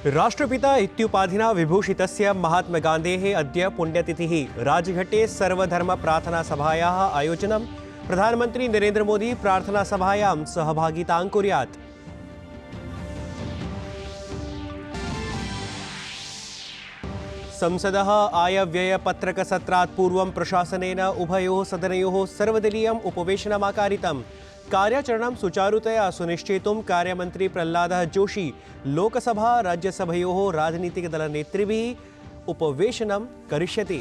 राष्ट्रपिता इत्युपाधिना विभूषितस्य महात्मा गान्धेः अद्य पुण्यतिथिः। राजघट्टे सर्वधर्म प्रार्थना सभायाः आयोजनं। प्रधानमंत्री नरेंद्र मोदी प्रार्थना सभायां सहभागितां कुर्यात्। संसदः आयव्ययपत्रकसत्रात् पूर्वं प्रशासनेन उभयोः सदनयोः सर्वदलीयम् उपवेशनमाकारितम्। कार्याचरणं सुचारुतया सुनिश्चेतुं कार्यमंत्री प्रह्लादः जोशी लोकसभा राज्यसभयोः राजनीतिकदलनेतृभिः उपवेशनं करिष्यति।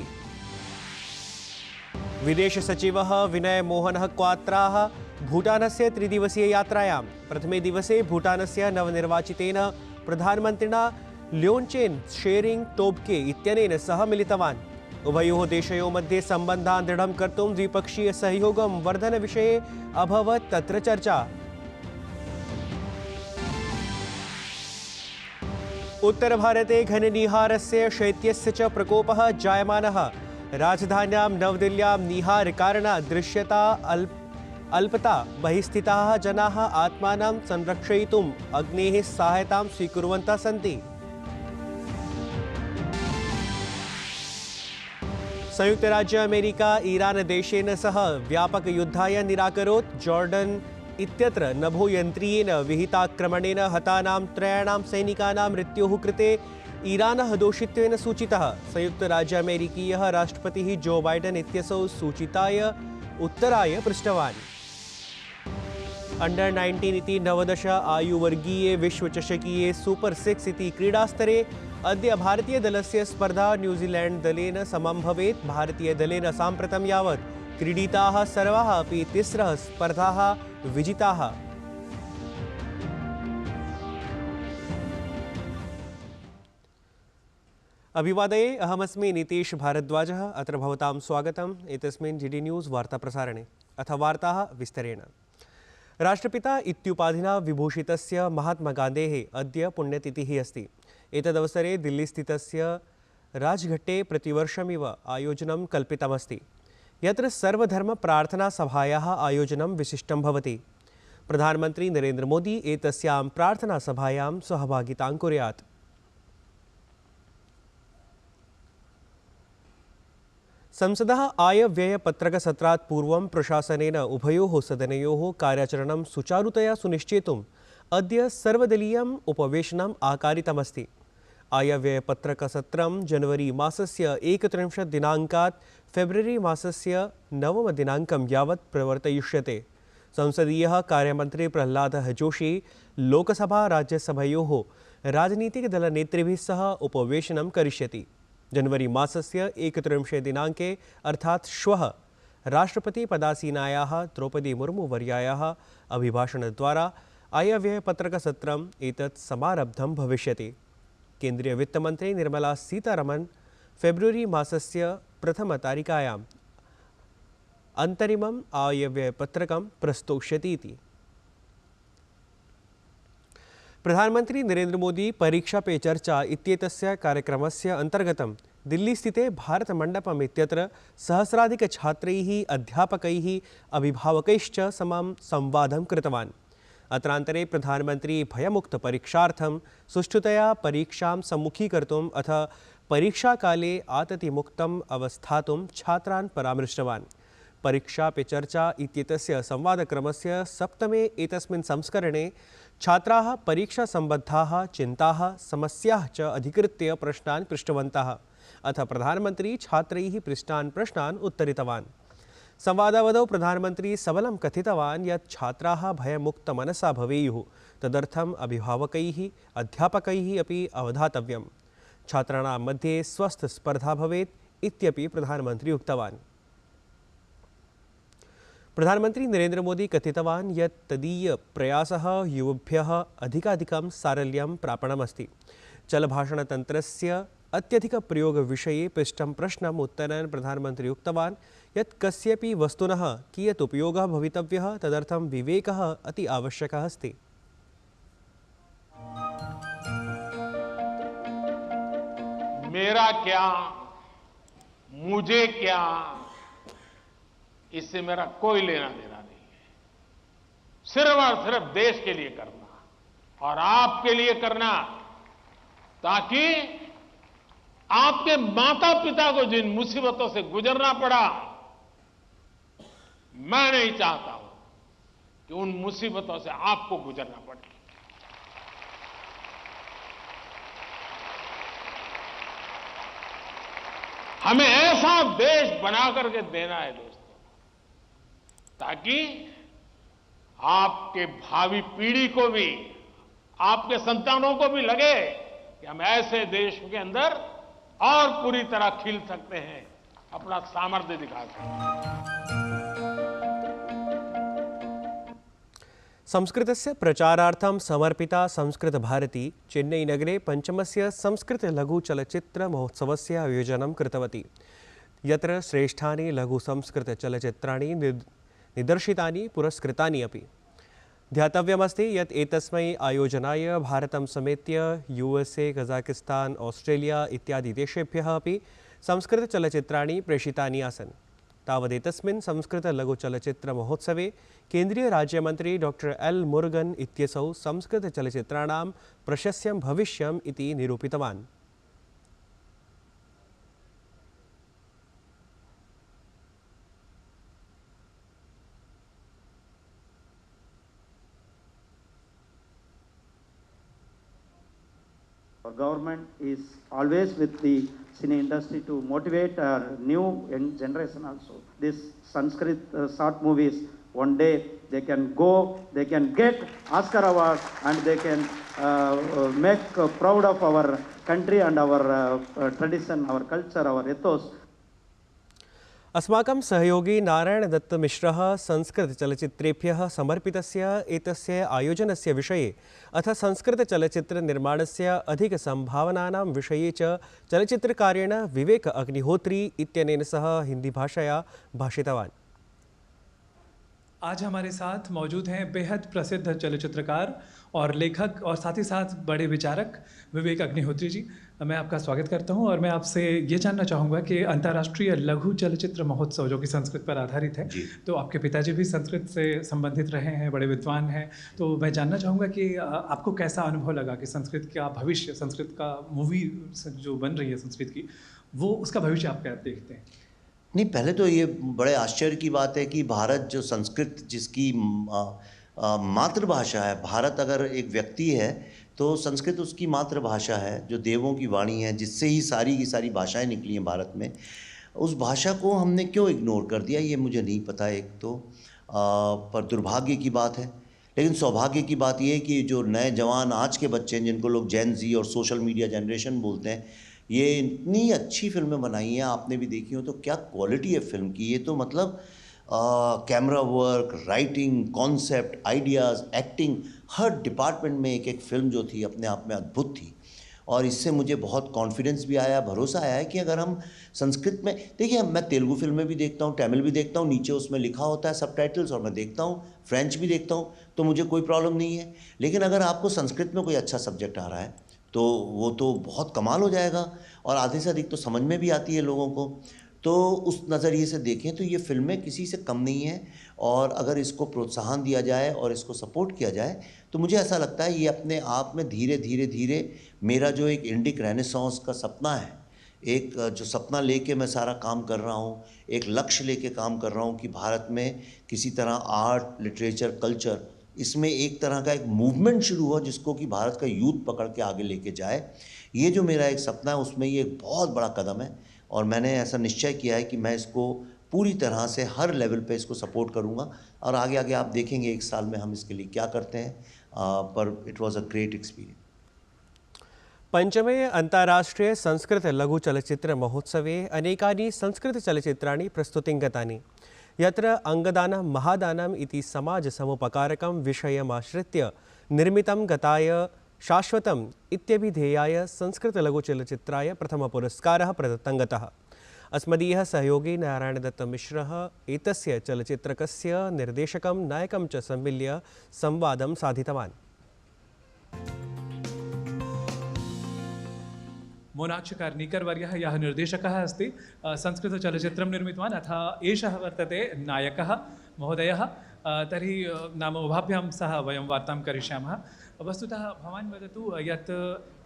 विदेश सचिवः विनय मोहनः क्वात्राः भूटानस्य त्रिदिवसीय यात्रायां प्रथमे दिवसे भूटानस्य नवनिर्वाचितेन प्रधानमन्त्रिणा ल्योन्चेन शेरिंग तोब्गे इत्यनेन सह मिलितवान्। उभयोः देशयोः मध्ये सम्बन्धान् दृढं कर्तुं द्विपक्षीय सहयोगं वर्धनविषये अभवत् तत्र चर्चा। उत्तरभारते घननीहारस्य शैत्यस्य च प्रकोपः जायमानः। राजधान्यां नवदिल्ल्यां निहारकारणात् दृश्यता अल्पता बहिस्थिताः जनाः आत्मानं संरक्षयितुम् अग्नेः सहायतां स्वीकुर्वन्तः सन्ति। संयुक्त राज्य अमेरिका ईरान देशेन सह व्यापक युद्धाय निराकरोत्। जॉर्डन इत्यत्र नभोयन्त्रीयेन विहिताक्रमणेन हतानां त्रयाणां सैनिकानां मृत्योः कृते ईरानः दोषित्वेन सूचितः। संयुक्त राज्य अमेरिकीयः राष्ट्रपतिः जो बाइडेन इत्यसौ सूचिताय उत्तराय पृष्टवान्। अंडर 19 इति 19 आयुवर्गीये विश्वचषकीये सुपर 6 इति क्रीडास्तरे अद्य भारतीय दलस्य स्पर्धा न्यूजीलैंड दलेन समं भवेत्। भारतीय दलेन साम्प्रतं यावत् क्रीडिताः सर्वाः अपि तिस्रः स्पर्धाः विजिताः। अभिवादये, अहमस्मि नीतीश भारद्वाजः। अत्र भवतां स्वागतम् एतस्मिन् जीडी न्यूज़ वार्ताप्रसारणे। अथ वार्ताः विस्तरेण। राष्ट्रपिता इत्युपाधिना विभूषितस्य महात्मा गान्धेः अद्य पुण्यतिथिः अस्ति। एतदवसरे दिल्लीस्थितस्य राजघट्टे प्रतिवर्षमिव आयोजनं कल्पितमस्ति, यत्र सर्वधर्मप्रार्थनासभायाः आयोजनं विशिष्टं भवति। प्रधानमंत्री नरेंद्र मोदी एतस्यां प्रार्थनासभायां सहभागितां कुर्यात्। संसदः आयव्ययपत्रकसत्रात् पूर्वं प्रशासनेन उभयोः सदनयोः कार्याचरणं सुचारुतया सुनिश्चेतुम् अद्य सर्वदलीयम् उपवेशनम् आकारितमस्ति। आयव्ययपत्रकसत्रं जनवरी मासस्य 31 दिनाङ्कात् फेब्रुवरी मासस्य 9 दिनाङ्कं यावत् प्रवर्तयिष्यते। संसदीयः कार्यमंत्री प्रह्लादः जोशी लोकसभा राज्यसभयोः राजनीतिकदलनेतृभिः सह उपवेशनं करिष्यति। जनवरी मासस्य 31 दिनाङ्के अर्थात् श्वः राष्ट्रपतिपदासीनायाः द्रौपदी मुर्मू वर्यायाः अभिभाषणद्वारा आयव्ययपत्रकसत्रम् एतत् समारब्धं भविष्यति। केन्द्रीय वित्तमन्त्री निर्मला सीतारमण फेब्रुवरी मासस्य प्रथमतारिकायाम् अन्तरिमम् आयव्ययपत्रकं प्रस्तोष्यति इति। प्रधानमंत्री नरेंद्र मोदी परीक्षा पे चर्चा इत्येतस्य कार्यक्रमस्य अन्तर्गतं दिल्लीस्थिते भारतमण्डपम् इत्यत्र सहस्राधिकछात्रैः अध्यापकैः अभिभावकैश्च समं संवादं कृतवान्। अत्रान्तरे प्रधानमंत्री भयमुक्तपरीक्षार्थं सुष्ठुतया परीक्षां सम्मुखीकर्तुम् अथ परीक्षाकाले आततिमुक्तम् अवस्थातुं छात्रान् परामृष्टवान्। परीक्षा पे चर्चा इत्येतस्य संवादक्रमस्य सप्तमे एतस्मिन् संस्करणे छात्राः परीक्षासम्बद्धाः चिन्ताः समस्याः च अधिकृत्य प्रश्नान् पृष्टवन्तः। अथ प्रधानमंत्री छात्रैः पृष्टान् प्रश्नान् उत्तरितवान्। संवादावधौ प्रधानमंत्री सबलं कथितवान् यत् छात्राः भयमुक्तमनसा भवेयुः। तदर्थम् अभिभावकैः अध्यापकैः अपि अवधातव्यम्। छात्राणां मध्ये स्वस्थस्पर्धा भवेत् इत्यपि प्रधानमंत्री उक्तवान्। प्रधानमंत्री नरेंद्र मोदी कथितवान् यत् तदीय प्रयासः युवभ्यः अधिकाधिकं सारल्यं प्रापणमस्ति। चलभाषणतन्त्रस्य अत्यधिकप्रयोगविषये पृष्टं प्रश्नम् उत्तरन् प्रधानमंत्री उक्तवान् यत् कस्यपि वस्तुनः कियत् उपयोगः भवितव्यः तदर्थं विवेकः अति आवश्यकः अस्ति। मेरा क्या, मुझे क्या, इससे मेरा कोई लेना देना नहीं है। सिर्फ और सिर्फ देश के लिए करना और आपके लिए करना, ताकि आपके माता पिता को जिन मुसीबतों से गुजरना पड़ा, मैं नहीं चाहता हूं कि उन मुसीबतों से आपको गुजरना पड़े। हमें ऐसा देश बना करके देना है दोस्तों, ताकि आपके भावी पीढ़ी को भी, आपके संतानों को भी लगे कि हम ऐसे देश के अंदर और पूरी तरह खिल सकते हैं, अपना सामर्थ्य दिखा सकते हैं। संस्कृतस्य प्रचारार्थं समर्पिता संस्कृतभारती चेन्नईनगरे पञ्चमस्य संस्कृतलघुचलच्चित्रमहोत्सवस्य आयोजनं कृतवती, यत्र श्रेष्ठानि लघुसंस्कृतचलच्चित्राणि निदर्शितानि पुरस्कृतानि अपि। ध्यातव्यमस्ति यत् एतस्मै आयोजनाय भारतं समेत्य USA, कजाकिस्तान, ऑस्ट्रेलिया इत्यादि देशेभ्यः अपि संस्कृतचलच्चित्राणि प्रेषितानि आसन्। तावदेतस्मिन् संस्कृतलघुचलच्चित्रमहोत्सवे केन्द्रीयराज्यमन्त्री डॉक्टर एल मुरुगन इत्यसौ संस्कृतचलच्चित्राणां प्रशस्यं भविष्यम् इति निरूपितवान्। Our government is always with the cine industry to motivate our new young generation also. This Sanskrit short movies, one day they can go, they can get Oscar award, and they can make proud of our country and our tradition, our culture, our ethos. अस्माकं सहयोगी नारायणदत्तमिश्रः संस्कृतचलच्चित्रेभ्यः समर्पितस्य एतस्य आयोजनस्य विषये अथ संस्कृतचलच्चित्रनिर्माणस्य अधिकसम्भावनानां विषये च चलच्चित्रकारेण विवेक अग्निहोत्री इत्यनेन सह हिंदीभाषया भाषितवान्। आज हमारे साथ मौजूद हैं बेहद प्रसिद्ध चलचित्रकार और लेखक और साथ ही साथ बड़े विचारक विवेक अग्निहोत्री जी। मैं आपका स्वागत करता हूं और मैं आपसे ये जानना चाहूँगा कि अंतर्राष्ट्रीय लघु चलचित्र महोत्सव जो कि संस्कृत पर आधारित है, तो आपके पिताजी भी संस्कृत से संबंधित रहे हैं, बड़े विद्वान हैं, तो मैं जानना चाहूँगा कि आपको कैसा अनुभव लगा कि संस्कृत का भविष्य, संस्कृत का मूवी जो बन रही है संस्कृत की, वो उसका भविष्य आप क्या देखते हैं? नहीं, पहले तो ये बड़े आश्चर्य की बात है कि भारत जो संस्कृत जिसकी मातृभाषा है, भारत अगर एक व्यक्ति है तो संस्कृत उसकी मातृभाषा है, जो देवों की वाणी है, जिससे ही सारी की सारी भाषाएं निकली हैं भारत में। उस भाषा को हमने क्यों इग्नोर कर दिया ये मुझे नहीं पता। एक तो पर दुर्भाग्य की बात है, लेकिन सौभाग्य की बात ये है कि जो नए जवान आज के बच्चे हैं, जिनको लोग जेन ज़ी और सोशल मीडिया जनरेशन बोलते हैं, ये इतनी अच्छी फिल्में बनाई हैं, आपने भी देखी हो तो क्या क्वालिटी है फिल्म की। ये तो मतलब camera work, writing, concept, ideas, acting, हर डिपार्टमेंट में एक एक फ़िल्म जो थी अपने आप में अद्भुत थी। और इससे मुझे बहुत कॉन्फिडेंस भी आया, भरोसा आया है कि अगर हम संस्कृत में, देखिए मैं तेलुगु फिल्में भी देखता हूँ, तमिल भी देखता हूँ, नीचे उसमें लिखा होता है सबटाइटल्स, और मैं देखता हूँ, फ्रेंच भी देखता हूँ, तो मुझे कोई प्रॉब्लम नहीं है। लेकिन अगर आपको संस्कृत में कोई अच्छा सब्जेक्ट आ रहा है तो वो तो बहुत कमाल हो जाएगा, और आधे से अधिक तो समझ में भी आती है लोगों को। तो उस नज़रिए से देखें तो ये फिल्में किसी से कम नहीं हैं, और अगर इसको प्रोत्साहन दिया जाए और इसको सपोर्ट किया जाए तो मुझे ऐसा लगता है ये अपने आप में धीरे धीरे धीरे मेरा जो एक इंडिक रेनेसांस का सपना है, एक जो सपना लेके मैं सारा काम कर रहा हूँ, एक लक्ष्य लेके काम कर रहा हूँ कि भारत में किसी तरह आर्ट, लिटरेचर, कल्चर, इसमें एक तरह का एक मूवमेंट शुरू हुआ जिसको कि भारत का यूथ पकड़ के आगे लेके जाए। ये जो मेरा एक सपना है उसमें ये एक बहुत बड़ा कदम है, और मैंने ऐसा निश्चय किया है कि मैं इसको पूरी तरह से हर लेवल पे इसको सपोर्ट करूँगा, और आगे आगे आप देखेंगे एक साल में हम इसके लिए क्या करते हैं। पर it was a great experience. पंचमे अन्ताराष्ट्रीय संस्कृत लघु चलचित्र महोत्सवे अनेकानि संस्कृत चलचित्राणि प्रस्तुतिं गतानि, यत्र अंगदानं महादानम् इति समाजसमुपकारकं विषयमाश्रित्य निर्मितं गताय शाश्वतम् इत्यभिधेयाय संस्कृतलघुचलचित्राय प्रथमपुरस्कारः प्रदत्तं गतः। अस्मदीयः सहयोगी नारायणदत्तमिश्रः एतस्य चलचित्रकस्य निर्देशकं नायकं च सम्मिल्य संवादं साधितवान्। मोनाक्ष कार्निकर् वर्यः यः निर्देशकः अस्ति, संस्कृतचलचित्रं निर्मितवान्, अथ एषः वर्तते नायकः महोदयः। तर्हि नाम उभाभ्यां सह वयं वार्तां करिष्यामः। वस्तुतः भवान् वदतु यत्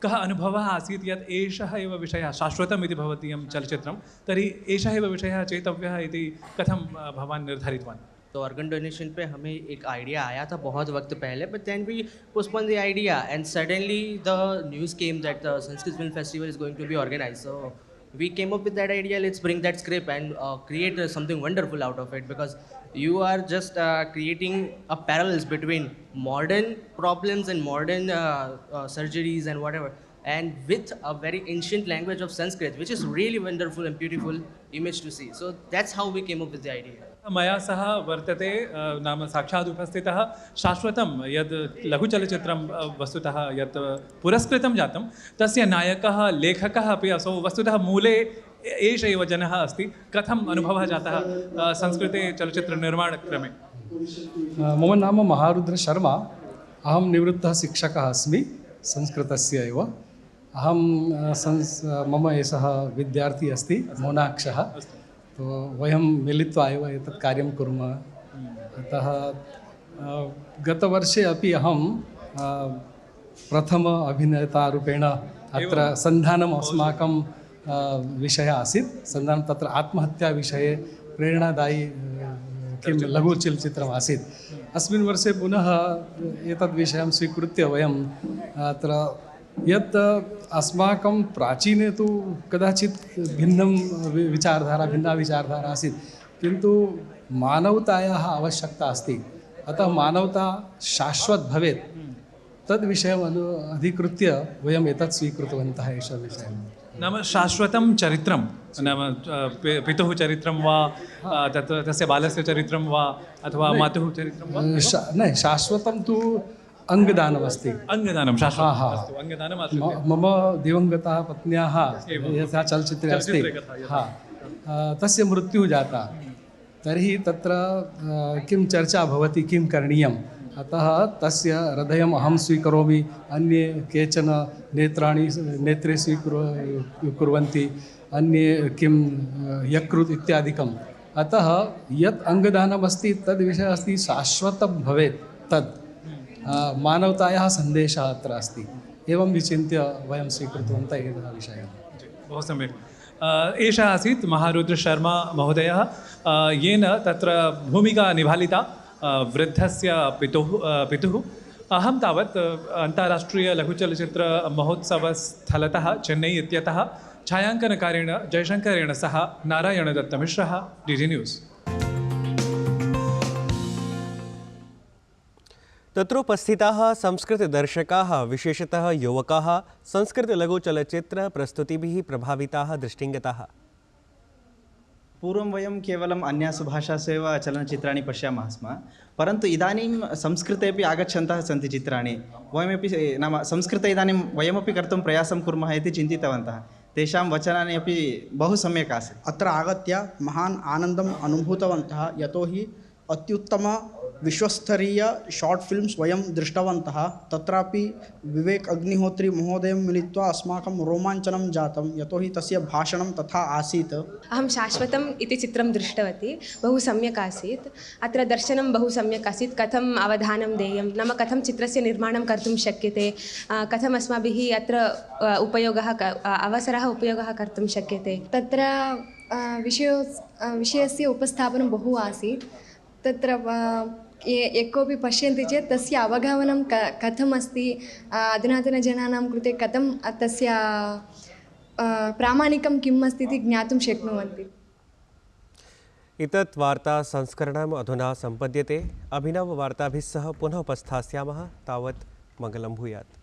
कः अनुभवः आसीत् यत् एषः एव विषयः शाश्वतम् इति भवतीयं चलचित्रं, तर्हि एषः एव विषयः चेतव्यः इति कथं भवान् निर्धारितवान्? तो ऑर्गन डोनेशन पे हमें एक आइडिया आया था बहुत वक्त पहले, but then we postpone the idea and suddenly the news came that the Sanskrit film festival is going to be organised. So we came up with that idea, let's bring that script and create something wonderful out of it, because you are just creating a parallels between modern problems and modern surgeries and whatever, and with a very ancient language of Sanskrit, which is really wonderful and beautiful image to see. So that's how we came up with the idea. मया सह वर्तते नाम साक्षात् उपस्थितः शाश्वतं यद् लघुचलचित्रं वस्तुतः यत् पुरस्कृतं जातं तस्य नायकः लेखकः अपि असौ. वस्तुतः मूले एष एव जनः अस्ति. कथम् अनुभवः जातः संस्कृते चलचित्रनिर्माणक्रमे? मम नाम महारुद्रशर्मा. अहं निवृत्तः शिक्षकः अस्मि संस्कृतस्य एव. मम एषः विद्यार्थी अस्ति मोनाक्षः. तो वयं मिलित्वा एव एतत् कार्यं कुर्मः. अतः गतवर्षे अपि अहं प्रथम अभिनेतारूपेण अत्र सन्धानम् अस्माकं विषयः आसीत्. सन्धानं तत्र आत्महत्याविषये प्रेरणादायी किं लघुचलचित्रम् आसीत्. अस्मिन् वर्षे पुनः एतद् विषयं स्वीकृत्य वयं अत्र यत् अस्माकं प्राचीने तु कदाचित् भिन्ना विचारधारा आसीत्, किन्तु मानवतायाः आवश्यकता अस्ति. अतः मानवता शाश्वत भवेत् तद्विषयम् अधिकृत्य वयम् एतत् स्वीकृतवन्तः. एषः विषयः नाम शाश्वतं चरित्रं, नाम पितुः चरित्रं वा तस्य बालस्य चरित्रं वा अथवा मातुः चरित्रं वा? न, शाश्वतं तु अङ्गदानमस्ति. अङ्गदानं शाश्वतम्. अङ्गदानं मम दिवङ्गता पत्न्याः यथा चलचित्रे अस्ति, तस्य मृत्युः जाता. तर्हि तत्र किं चर्चा भवति, किं करणीयम्. अतः तस्य हृदयम् अहं स्वीकरोमि. अन्ये केचन नेत्रे स्वीकुर्वन्ति, अन्ये किं यकृत् इत्यादिकम्. अतः यत् अङ्गदानमस्ति तद्विषयः अस्ति शाश्वतं भवेत्. तद् मानवतायाः सन्देशः अत्र अस्ति. एवं विचिन्त्य वयं स्वीकृतवन्तः एतः विषयः. बहु सम्यक्. एषः आसीत् महारुद्रशर्मा महोदयः, येन तत्र भूमिका निभालिता वृद्धस्य पितुः. अहं तावत् अन्ताराष्ट्रीयलघुचलचित्रमहोत्सवस्थलतः चेन्नै इत्यतः छायाङ्कनकारेण जयशङ्करेण सह नारायणदत्तमिश्रः, DG न्यूस्. तत्रोपस्थिताः संस्कृतदर्शकाः विशेषतः युवकाः संस्कृतलघुचलचित्रप्रस्तुतिभिः प्रभाविताः दृष्टिङ्गताः. पूर्वं वयं केवलम् अन्यासु भाषासु एव चलनचित्राणि पश्यामः स्म, परन्तु इदानीं संस्कृते अपि आगच्छन्तः सन्ति चित्राणि. वयमपि नाम संस्कृते इदानीं वयमपि कर्तुं प्रयासं कुर्मः इति चिन्तितवन्तः. तेषां वचनानि अपि बहु सम्यक् आसीत्. अत्र आगत्य महान् आनन्दम् अनुभूतवन्तः, यतोहि अत्युत्तम विश्वस्तरीय शार्ट् फिल्म्स् वयं दृष्टवन्तः. तत्रापि विवेक अग्निहोत्री महोदयं मिलित्वा अस्माकं रोमाञ्चनं जातं, यतोहि तस्य भाषणं तथा आसीत्. अहं शाश्वतम् इति चित्रं दृष्टवती. बहु सम्यक् आसीत्. अत्र दर्शनं बहु सम्यक् आसीत्. कथम् अवधानं देयं, नाम कथं चित्रस्य निर्माणं कर्तुं शक्यते, कथम् अस्माभिः अत्र उपयोगः कर्तुं शक्यते. तत्र विषयस्य उपस्थापनं बहु आसीत्. तत्र यः कोऽपि पश्यन्ति चेत् तस्य अवगमनं कथम् अस्ति, अधुनातनजनानां कृते कथं तस्य प्रामाणिकं किम् अस्ति इति ज्ञातुं शक्नुवन्ति. इतत् वार्ता संस्करणम् अधुना सम्पद्यते. अभिनववार्ताभिः सह पुनः उपस्थास्यामः. तावत् मङ्गलं भूयात्.